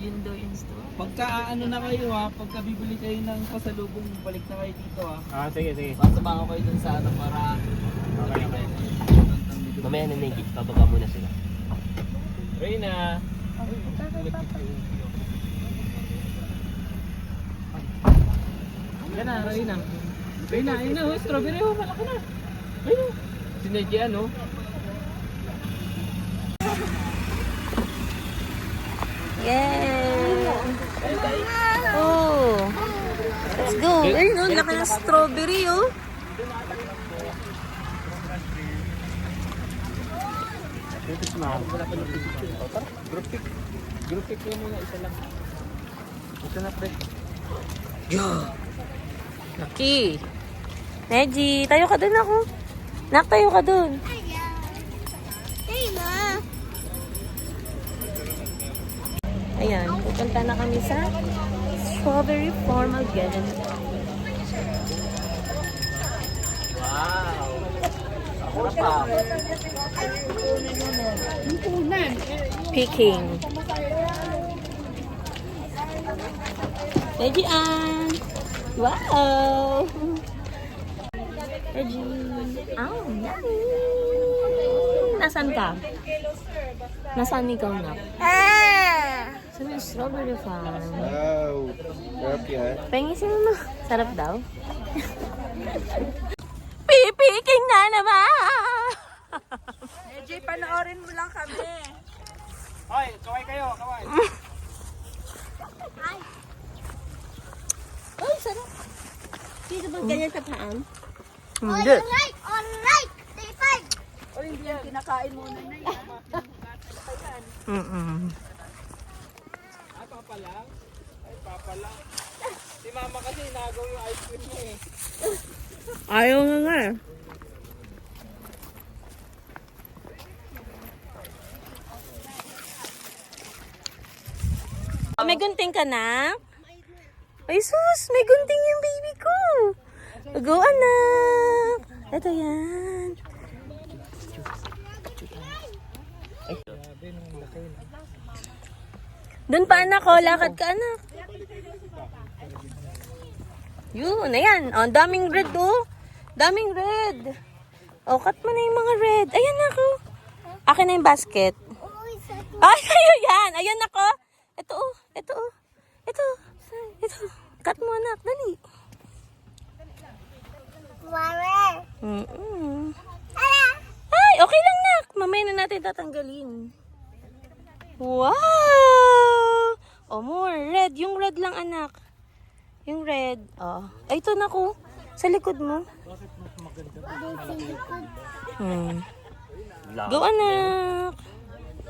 yun daw yung store. Pagka ano na kayo ha, pagka bibili kayo ng pasalubong, balik na kayo dito ha. Ah, sige, sige. Pasabahan ko kayo dun sa ano para... Okay, okay. Mamaya na Negi, bababa muna sila. Reyna! Yan na, Reyna. Reyna, ayun na, strawberry ho, malaki na. Ayun o. Sinedya ano? Yay! Oh! Let's go! Ayun o, laki ng strawberry oh. Wala pa ng picture. Group pic. Group pic lang muna, isa lang. Isa na pre. Laki! Neji, tayo ka dun ako. Nak, tayo ka dun. Ayan, pupunta na kami sa Strawberry Farm again. Wow! Sarap pa. Picking. Neji Ann! Wow! Neji! Oh, yummy! Nasaan ka? Nasaan ikaw na? Sa may strawberry farm. Wow! Sarap yan. Pengisin mo. Sarap daw. Pipiking na naman! AJ, panoorin mo lang kami. Hoy, kaway kayo, kaway. Uy, sarap. Dito bang ganyan sa paan? Hindi. Alright! Take five! O hindi yan, kinakain muna na yan. Ay, papa lang? Ay, papa lang. Si mama kasi nagaw yung ice cream niya eh. Ayaw nga eh. May gunting ka na? Ay sus, may gunting yung baby ko. Go anak. Ito yan. Doon pa anak ko, lakad ka anak. Yun, ayan. Oh, daming red oh. Daming red. Oh, cut mo na yung mga red. Ayan ako. Akin na yung basket. Ay, kayo yan. Ayan ako. Ito oh. Ito oh. Ito. Ito. Cut mo anak. Dali. Ay, okay lang nak. Mamaya na natin tatanggalin. Wow! Oh, more red. Yung red lang anak. Yung red. Oh. Ay, ito na ko. Sa likod mo. Go anak.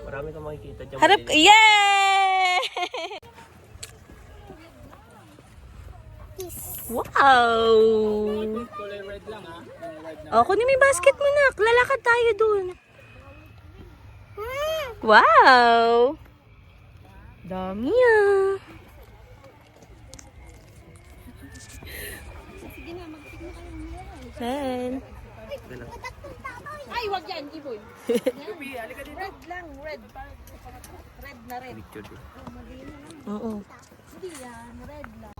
Marami kang makikita dyan. Harap ka. Yay! Wow! Kulay red lang ha. Red na. Oh, kunin mo yung basket mo nak. Lalakad tayo dun. Wow! Dami ah. Sen. Ay, wag yan, Iboy. Yubi, halika dito. Red lang, red. Red na red. Picture din. Oo. Hindi yan, red lang.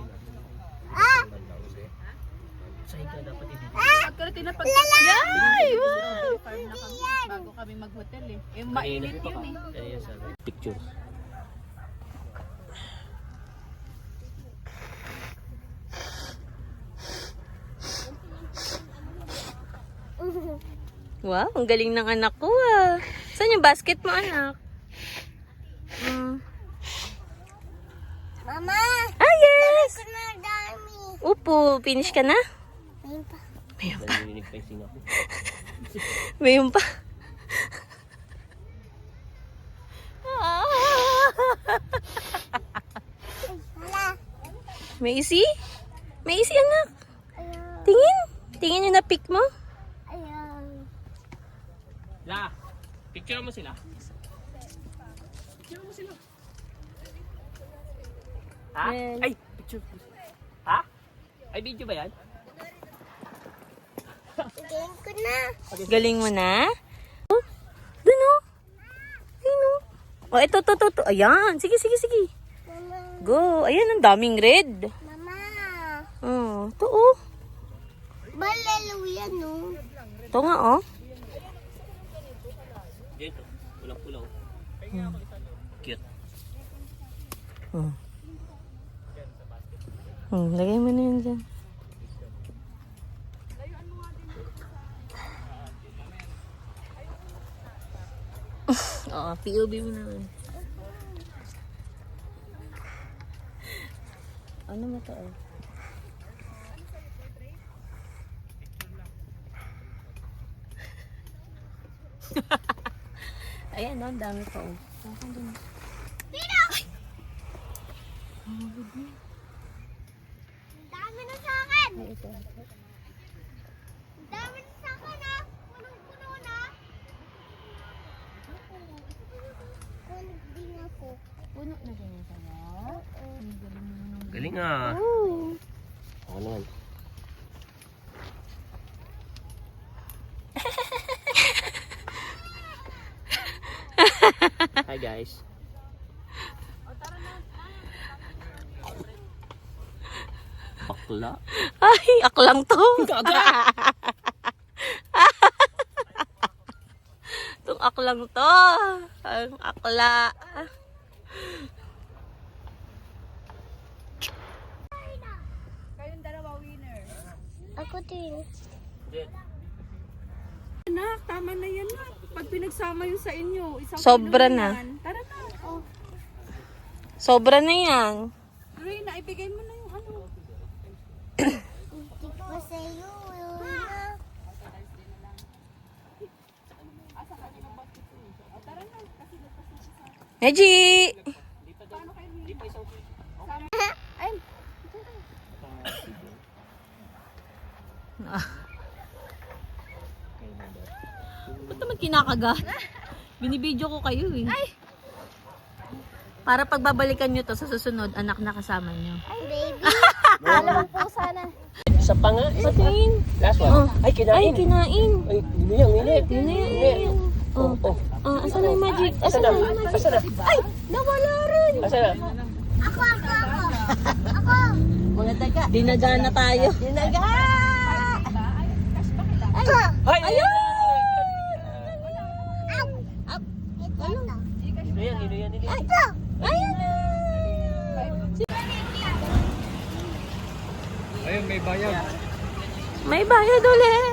Sa'yo ka dapat ibigay. Pagkarating na Yay! Wow! farm na kami bago kami mag-hotel eh. Eh, mainit yun eh. Ayan, sabi. Pictures. Wow, ang galing ng anak ko ah. Saan yung basket mo anak? Mama! Ah, yes! na dami. Upo, finish ka na? Ayun pa. Narinig pa yung singa ko. Mayroon pa. Wala. May isi? May isi anak. Ayaw. Tingin. Tingin yung na-pick mo. Ayaw. La, picture mo sila. Picture mo sila. Ha? Yan. Ay, picture. Ha? Ay, video ba yan? Galing ko na. Galing mo na? Oh, dun oh. Ayun oh. Oh, ito. Ayan. Sige. Go. Ayan, ang daming red. Mama. Oh, ito oh. Hallelujah, no? Ito nga oh. Dito. Pulang-pulaw. Cute. Lagay mo na yan dyan. Oo, POV mo naman. Ano mo to eh? Ayan, no, ang dami pa oh. Dami na sa akin. Ay, ito. Dami na sa akin, ha? Punong-puno na. Kundi na ako. Puno na din yung sama. Galing ah. Oo. Ako naman. Hi guys. Bakla. Ay, aklang to. Itong aklang to. Ang akla. Ako din. Anak, tama na yan na. Pag pinagsama yung sa inyo, isang Sobra kilo na. yan. Tara na. Oh, Sobra na yan. Reyna, ibigay mo na yung ano. Hindi pa sa'yo. Na. Neji! Ba't naman kinakagat? Binibidyo ko kayo eh. Para pagbabalikan nyo to sa susunod, anak na kasama nyo. Baby. Alam po sana. Isa pa nga. Patingin. Last Oh. one. Ay, kinain. Ay, kinain. Ay, yun yan. Yun na yan. Oh. Oh. Asan na yung magic? Asa na? Asa na? Ay, nawala rin. Asa na? Ako. Ako. Mga taga. Dinaga na tayo. Dinaga! Ay! Ayun! Ino yan. Ito. Ayun na! Ayun, may bayad. May bayad ulit.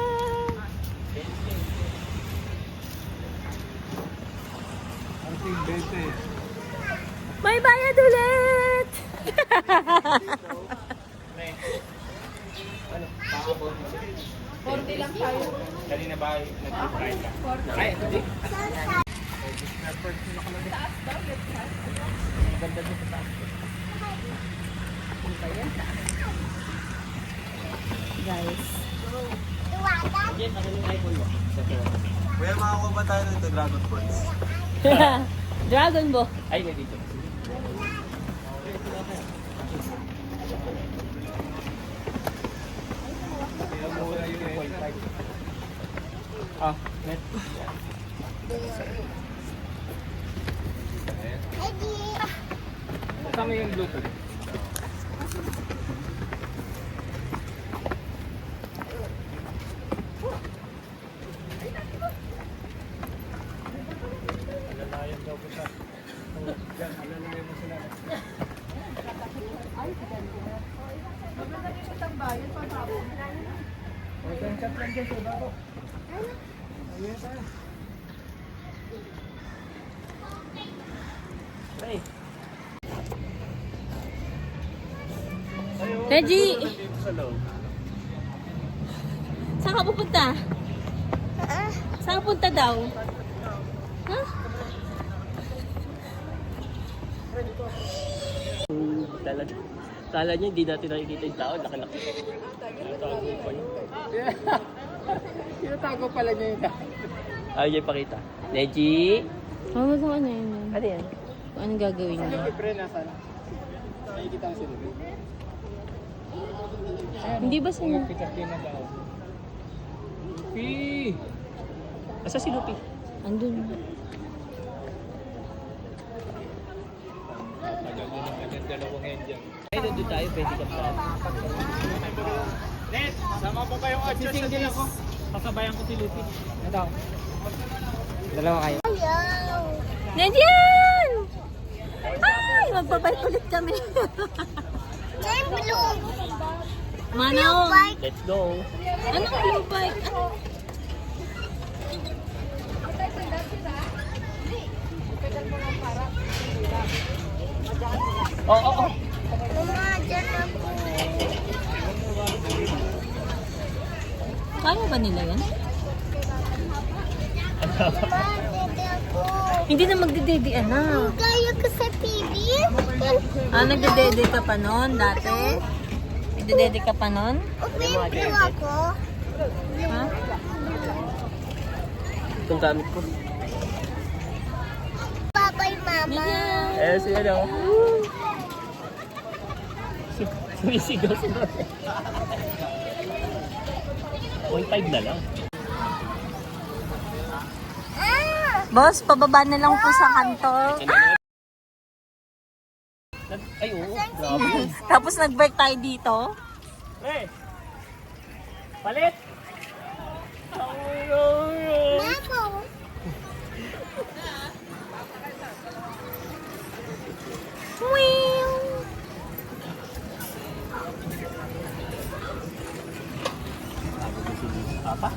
Ang ting 20. May bayad ulit. Kanina ba nag-try ka? Ay, hindi. Guys. Kuya, makakuha ba tayo nito Dragon Balls? Dragon Ball. Ay, na dito. Ah, net. Kasama yung Bluetooth. Ay. Reggie, Dito sa loob. saan ka pupunta? Saan ka punta daw? Ha? Kala niya hindi natin nakikita yung tao, nakalaki. Tinatago pa yun. Tinatago pala niya yung dahil. Ayaw niya ipakita. Neji! Ano sa ano yun? Ano yan? Kung anong gagawin niya? Pre, nasan? Nakikita ang sinubi. Hindi ba sino? Pick-up na daw. Asa si Lupi? Andun. Tagal din ang agad. Dalawang yan dyan. Ay, nandun tayo, pwede ka pa. Net, sama po kayong adjust sa din ako. Pasabayan ko si Lupi. Ito. Dalawa kayo. Ayaw. Nandiyan! Ay, magbabike ulit kami. Yan, blue. Manong! Bike. Let's go. Anong blue bike? Oo. Mama, dyan ako. Kaya ba nila yan? Mama, dito ako. Hindi na magdedede, anak. Kaya ko sa TV. Nagdedede ka pa noon dati? Nagdedede ka pa noon? Okay, blue ako. Ha? Itong gamit ko. Babay, mama. Ganyan. Eh, si ano? Sumisigaw si Mami. 0.5 na lang. Boss, pababa na lang po sa kanto. Ay, oo. Grabe. Tapos nag-bike tayo dito. Eh! Palit! Mama. Papa?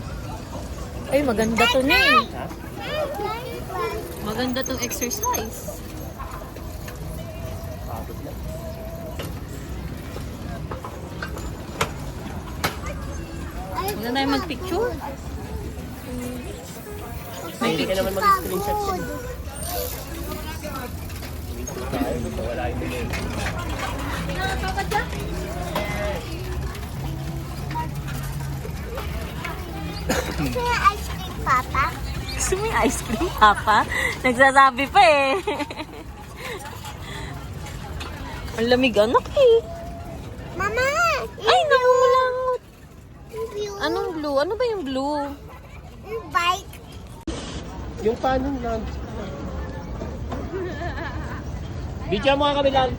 Ay, maganda to na eh. Ha? Maganda tong exercise. Pagod na. Huwag na tayo mag-picture. Hindi ka naman mag-screenshot yan. Wala yung mga. Kaya ice cream, Papa. Gusto mo yung ice cream, Papa? Nagsasabi pa eh. Ang lamig anak eh. Mama! Ay, nakulangot. Blue. Anong blue? Ano ba yung blue? Yung bike. Yung paano lang. Video mo nga kami lang,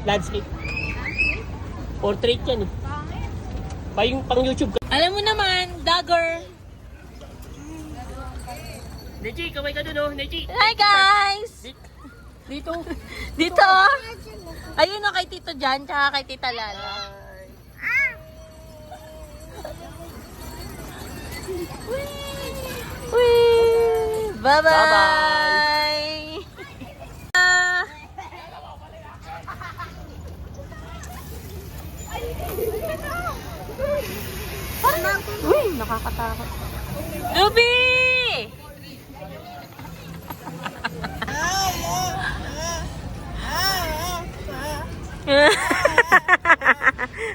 landscape. Portrait yan eh. Pang YouTube ka. Alam mo naman, dagger. Neji, kamay ka dun oh, Neji. Hi guys! Dito. Dito. Ayun o kay Tito Jan, tsaka kay Tita Lala. Whee! Bye-bye! Bye-bye! Ah. Uy, nakakatakot. Luby!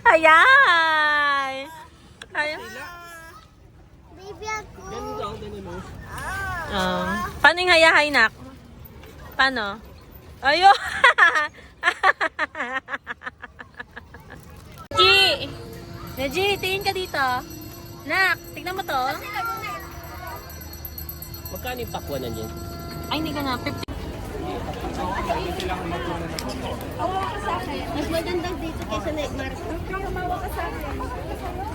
Ayan! Ayan. Baby ako. Paano yung hayahay, nak? Paano? Ayun! Neji! Neji, tingin ka dito. Nak, tignan mo to. Magkano yung pakwanan yan? Ay, hindi ka na. 50. Mas maganda dito kaysa Night Market.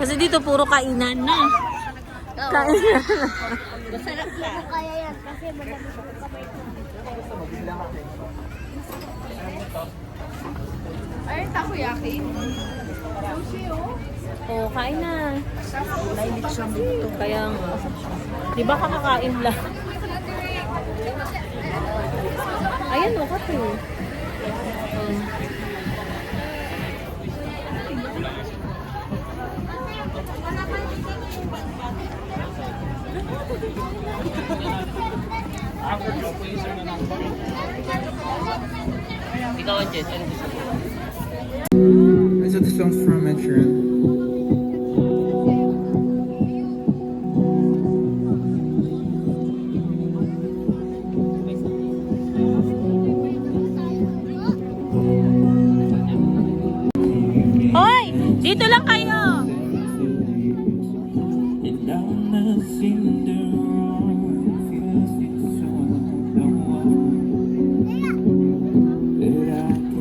Kasi dito puro kainan na. Kainan. Masarap lang. Kaya yan kasi madami sa kamay. Ay, takoyaki. Sushi, oh. Oo, kain na. Kaya nga. Di ba kakakain lang? Ayan o, kape. Ikaw, Jess, ano gusto mo? So this one's from Ed Sheeran. Hoy! Dito lang kayo!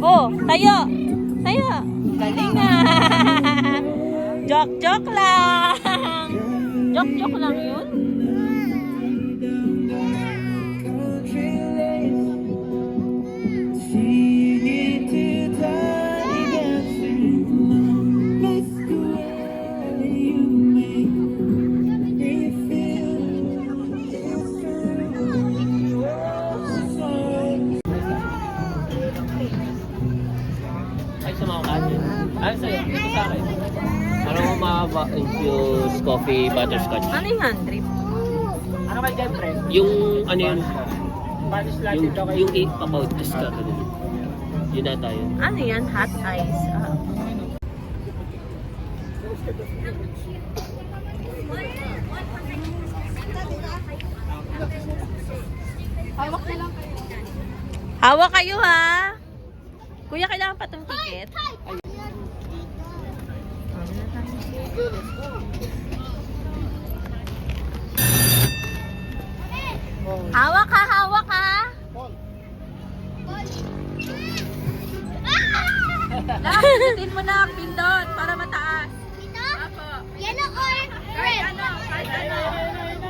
Oh! Tayo. Tayo. Galing nga. Joke lang. Joke lang yun. Ay, sa mga kanin. Ano sa'yo? Ito sa akin. Parang umahaba infused coffee butterscotch. Ano yung drip? Ano ba dyan, pre? Yung ano yun? Spanish latte daw kayo. Yung 8 about this ka. Yun na tayo. Ano yan? Hot ice. Ah. Hawak kayo ha. Kuya, kailangan pa itong ticket. Hawak ha, hawak ha. Pindutin mo na ang pindot para mataas. Ito? Yellow or red?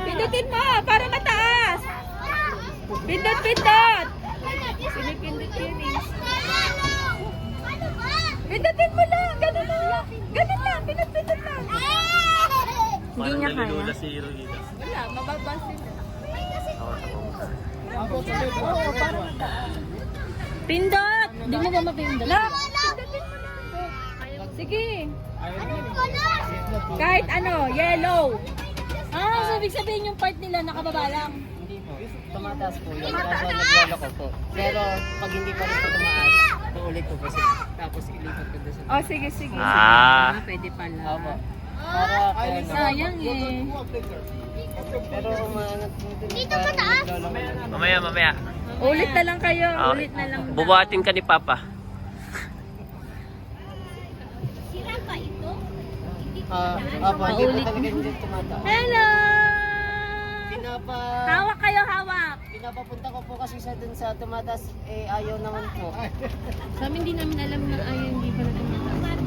Pindutin mo para mataas. Pindot. Pinipindot yun eh. Ano ba? Pindutin mo lang. Ganun lang. Ganun lang. Pindot lang. Hindi niya kaya. Wala, mababasin. Pindot! Hindi mo ba mapindot? Pindutin mo lang. Sige. Anong color? Kahit ano, yellow. So ibig sabihin yung part nila nakababa lang. Hindi po. Tumataas po. Yung nagloloko po. Pero pag hindi pa rin po tumaas, uulit po po siya. Tapos ilipat ko doon sa... Oh, sige. Pwede pala. Opo. Para Sayang eh. pero umangat po din. Dito mataas? Mamaya. Ulit na lang kayo. Ah, Ulit na lang. bubuhatin ka ni Papa. Sira pa ito? Opo, hindi po talaga hindi tumataas. Hello! Hawak kayo, hawak. Pinapapunta ko po kasi siya dun sa tumataas, eh ayaw naman po. Sa amin di namin alam na hindi pala tumataas.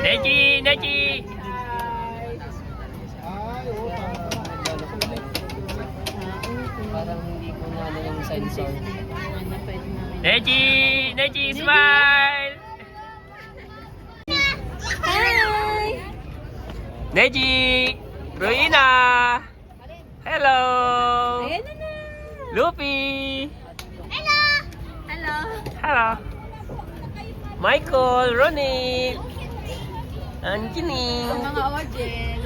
Neji! Parang hindi po na ano yung sensor. Neji, smile! Hi! Neji! Ruina! Hello! Ayan na. Lupi! Hello! Hello! Michael, Ronnie! Anjining! Mga awardin.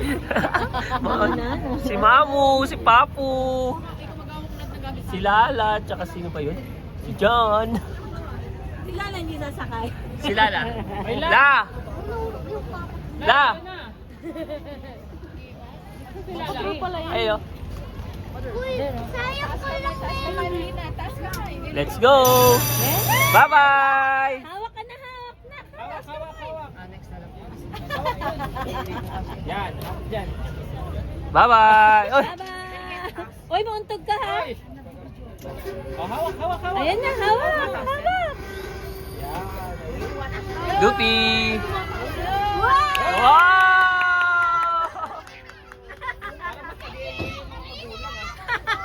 Si Mamu, si Papu, si Lala, tsaka sino pa yun? Si John. Sila lang hindi sasakay. Si Lala. La! La! Ayo. Uy, sayang ko lang eh. Let's go! Bye-bye! Hawak ka na, hawak na. Next na lang po. Yan, yan. Bye-bye! Oy! Bye-bye! Uy, mauntog ka ha. Hawak. Ayan na, hawak. Lupi! Wow! Wow!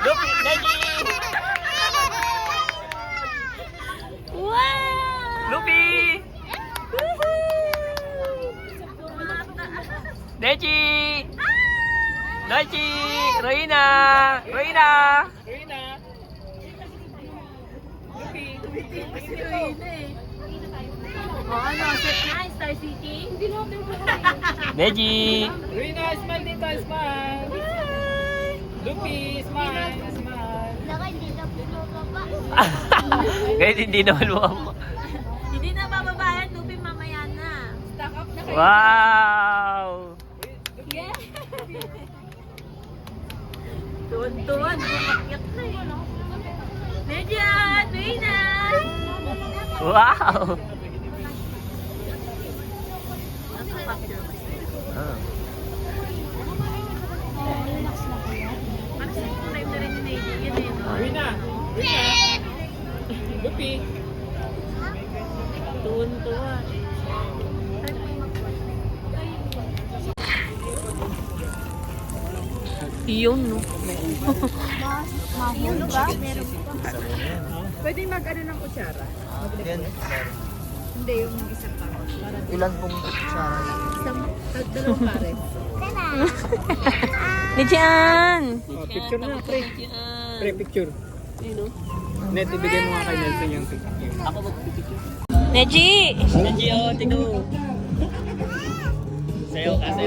Lupi, Neji! Wow! Lupi! Neji! Neji! Roina! Oh, ano, set na, Star City? Neji! Rina, smile dito, smile! Lupi, smile! Laka, hindi na pinababa. Kahit hindi naman mo. Hindi na bababayan, Lupi, mamaya na. Stack up na kayo. Wow! Yeah! Tuwan-tuwan, bumakyat na eh. Medyan, Reina! Wow! Ah. Parang sa time na rin ni Neji, yun eh. No? Ah. Rina! Lupi! Tuwan-tuwa. Yun, no? Mahulog ba? Pwede mag-ano ng kutsara? Yan. Hindi, yung isang tao. Para Ilan pong kutsara? dalawang pare. Nijian! Picture na, pre. Pre, picture. Net, ibigay mo nga kay Nelson yung picture. Ako magpipicture. Neji! Nandiyo, tingnan mo. Sayo ka na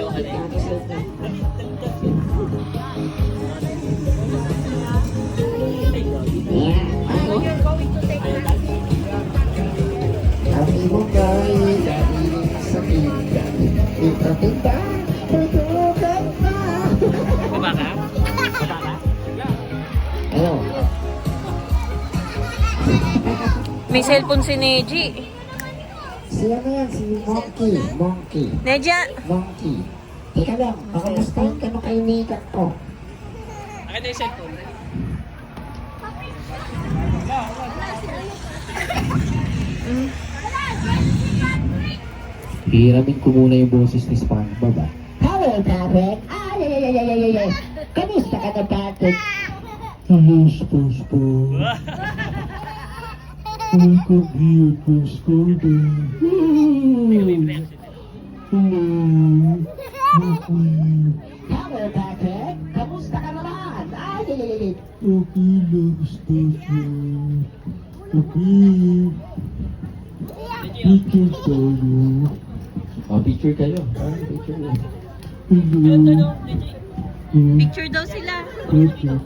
Ang ibong gawin dahil sa pinta Ipapinta, tutukan na Baba ka? Baba ka? Ano? May cellphone si Neji. Si ano yan? Si Monkey Neja! Monkey Teka lang, makamustahin ka nung kaibigan ko Akin na yung cellphone. Hiramin ko muna yung boses ni SpongeBob ah. Hello, Patrick! Ay! Kamusta ka na, Patrick? Hello, SpongeBob. Ay, come here, SpongeBob. Hello. Hello, Patrick! Kamusta ka naman? Ay! Okay lang, SpongeBob. Okay. Picture tayo. Picture kayo. Picture lang. Hello. Picture daw sila. Picture.